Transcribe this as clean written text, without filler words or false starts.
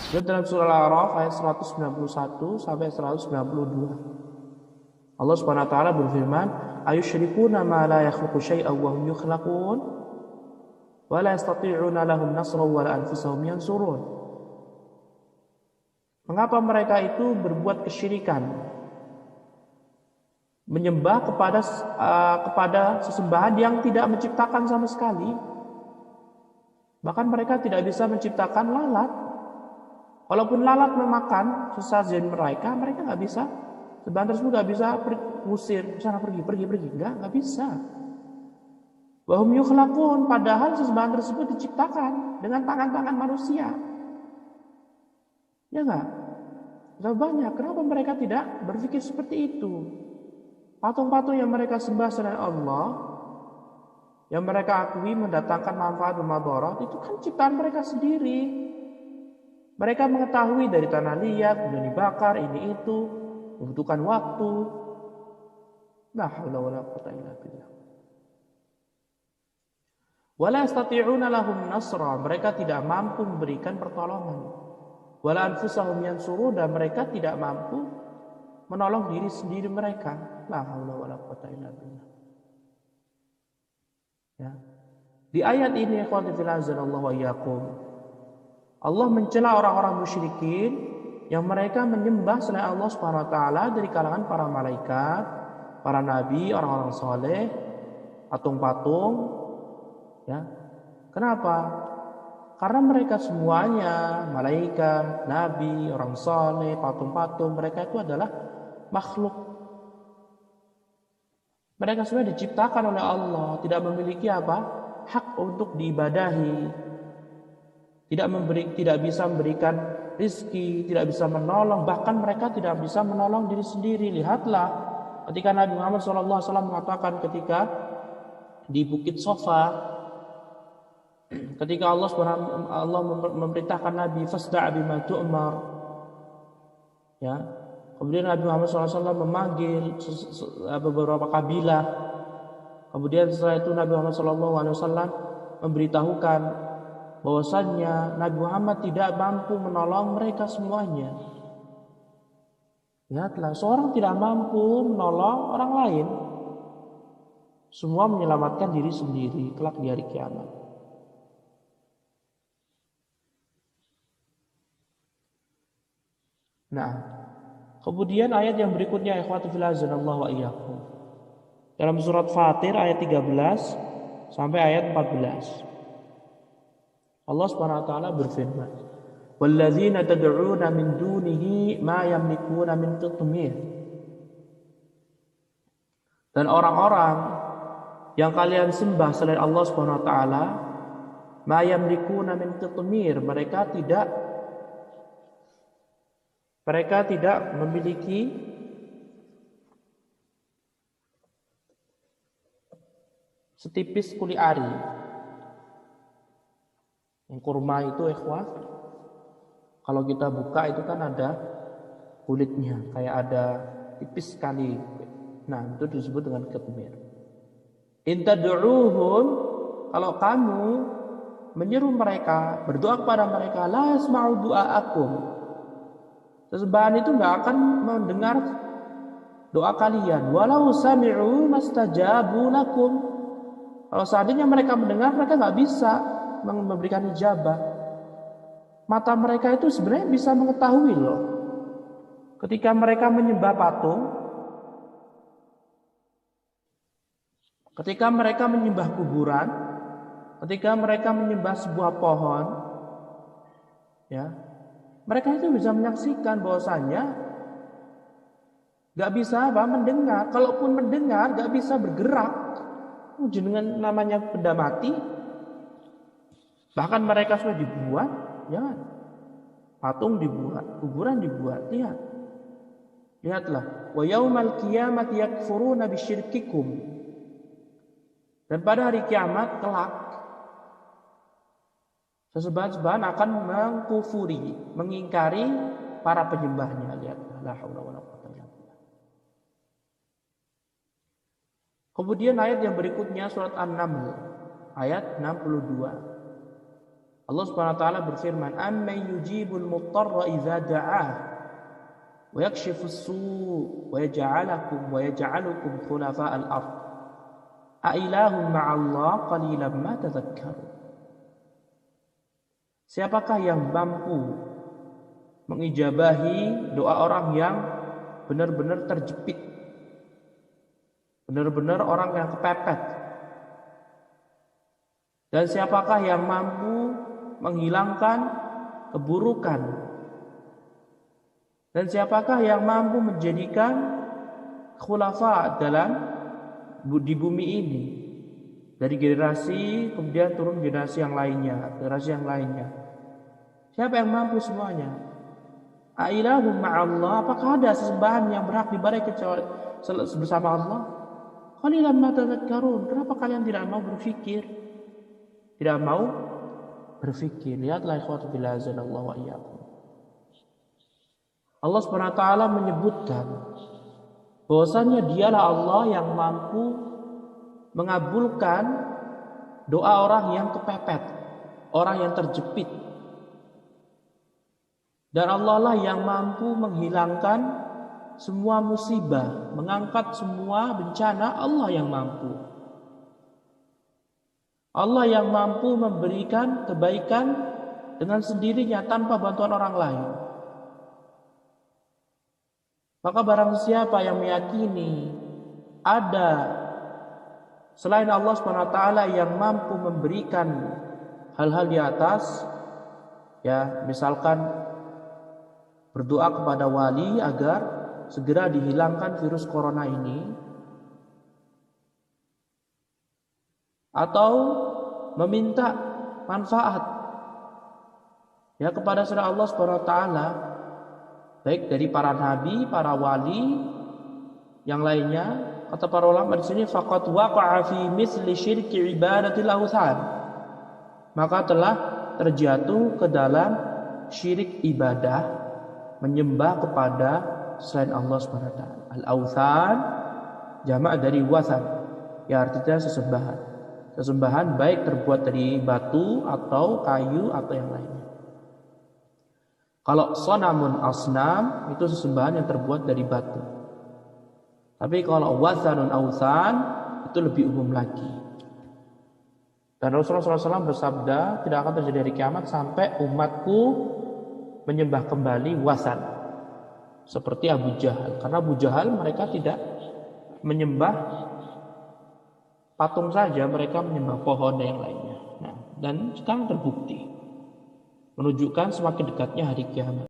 Dan dalam surah Al-A'raf ayat 191 sampai 192. Allah Subhanahu wa taala berfirman, "Ayusyrikuna ma la yakhluqu syai'an wa hum yukhlaqun wa la yastati'una lahum nasran wa la anfusahum yansurun." Mengapa mereka itu berbuat kesyirikan? Menyembah kepada sesembahan yang tidak menciptakan sama sekali. Bahkan mereka tidak bisa menciptakan lalat. Walaupun lalat memakan sesajen mereka nggak bisa. Sesembahan tersebut nggak bisa ngusir, sana pergi, nggak bisa. Wahum yukhlaqun, padahal sesembahan tersebut diciptakan dengan tangan-tangan manusia. Ya nggak? Sudah banyak. Kenapa mereka tidak berpikir seperti itu? Patung-patung yang mereka sembah selain Allah, yang mereka akui mendatangkan manfaat dan madarat, itu kan ciptaan mereka sendiri. Mereka mengetahui dari tanah liat, kemudian dibakar, ini itu, membutuhkan waktu. La haula wala quwwata illa billah. Wala yastati'una lahum nasra, mereka tidak mampu memberikan pertolongan. Wala anfusahum yansurun, dan mereka tidak mampu menolong diri sendiri mereka. La haula wala quwwata illa billah. Ya. Di ayat ini ikhwati fillah azanallahu wa iyyakum, Allah mencela orang-orang musyrikin yang mereka menyembah selain Allah Subhanahu wa taala dari kalangan para malaikat, para nabi, orang-orang saleh, patung-patung. Ya. Kenapa? Karena mereka semuanya, malaikat, nabi, orang saleh, patung-patung, mereka itu adalah makhluk. Mereka semua diciptakan oleh Allah, tidak memiliki apa? Hak untuk diibadahi. Tidak bisa memberikan rizki, tidak bisa menolong, bahkan mereka tidak bisa menolong diri sendiri. Lihatlah ketika Nabi Muhammad SAW mengatakan ketika di Bukit Sofa, ketika Allah memerintahkan Nabi fasda' bima tu'mar, ya. Kemudian Nabi Muhammad SAW memanggil beberapa kabilah. Kemudian setelah itu Nabi Muhammad SAW memberitahukan bahwasannya Nabi Muhammad tidak mampu menolong mereka semuanya. Lihatlah, seorang tidak mampu menolong orang lain. Semua menyelamatkan diri sendiri kelak di hari kiamat. Nah, kemudian ayat yang berikutnya ikhwati fillah azanallahu wa iyyakum. Dalam surat Fatir ayat 13 sampai ayat 14. Allah Subhanahu wa taala berfirman, "Walladzina tad'una min dunihi ma yamlikuna min qitmir." Dan orang-orang yang kalian sembah selain Allah Subhanahu wa taala, ma yamlikuna min qitmir, mereka tidak memiliki setipis kuli ari. Yang kurma itu ikhwah, kalau kita buka itu kan ada kulitnya, kayak ada tipis sekali. Nah, itu disebut dengan qitmir. In tad'uuhum, kalau kamu menyeru mereka, berdoa kepada mereka, la yasma'u du'aakum. Sesembahan itu enggak akan mendengar doa kalian. Walau sami'u mastajabu lakum. Kalau seandainya mereka mendengar, mereka enggak bisa memberikan ijabah. Mata mereka itu sebenarnya bisa mengetahui loh. Ketika mereka menyembah patung, ketika mereka menyembah kuburan, ketika mereka menyembah sebuah pohon, ya, mereka itu bisa menyaksikan bahwasannya gak bisa mendengar. Kalaupun mendengar, gak bisa bergerak. Dengan namanya benda mati. Bahkan mereka sudah dibuat, jangan. Patung dibuat, kuburan dibuat. Lihatlah. Wa yaumal qiyamati yakfuruna bisyirkikum. Dan pada hari kiamat kelak, sesembahan-sembahan akan mengkufuri, mengingkari para penyembahnya. Lihat, la haula wala quwwata illa billah. Kemudian ayat yang berikutnya surat An-Naml ayat 62. Allah Subhanahu wa taala berfirman, "Amman yujibul muttarra idza da'ah wa yakshifus su' wa yaj'alukum khulafa'al ard. A ilahum ma'allah qalilan ma tadhakkarun." Siapakah yang mampu mengijabahi doa orang yang benar-benar terjepit, benar-benar orang yang kepepet? Dan siapakah yang mampu menghilangkan keburukan? Dan siapakah yang mampu menjadikan khulafa di bumi ini, dari generasi kemudian turun generasi yang lainnya? Siapa yang mampu semuanya? Ailahum ma'allah, apakah ada sesembahan yang berhak diibadahi kecuali bersama Allah? Qalilan ma tadhakkarun, kenapa kalian tidak mau berpikir? Tidak mau berpikir. Lihatlah ikhwatu billah azanallahu wa iyyakum. Allah Subhanahu wa taala menyebutkan bahwasanya dialah Allah yang mampu mengabulkan doa orang yang kepepet, orang yang terjepit. Dan Allah lah yang mampu menghilangkan semua musibah, mengangkat semua bencana. Allah yang mampu. Allah yang mampu memberikan kebaikan dengan sendirinya tanpa bantuan orang lain. Maka barang siapa yang meyakini ada selain Allah Subhanahu wa taala yang mampu memberikan hal-hal di atas, ya, misalkan berdoa kepada wali agar segera dihilangkan virus corona ini, atau meminta manfaat ya kepada selain Allah Subhanahu wa taala, baik dari para nabi, para wali yang lainnya, kata para ulama di sini, faqad waqa'a fi misli syirki ibadatil awthan, maka telah terjatuh ke dalam syirik ibadah menyembah kepada selain Allah Subhanahu wa taala. Al-awthan jamak dari wathan, ya artinya sesembahan. Sesembahan baik terbuat dari batu atau kayu atau yang lainnya. Kalau sonamun asnam itu sesembahan yang terbuat dari batu. Tapi kalau wathanun awthan itu lebih umum lagi. Dan Rasulullah SAW bersabda, tidak akan terjadi hari kiamat sampai umatku menyembah kembali wathan, seperti Abu Jahal. Karena Abu Jahal mereka tidak menyembah patung saja, mereka menyembah pohon dan yang lainnya. Nah, dan sekarang terbukti menunjukkan semakin dekatnya hari kiamat.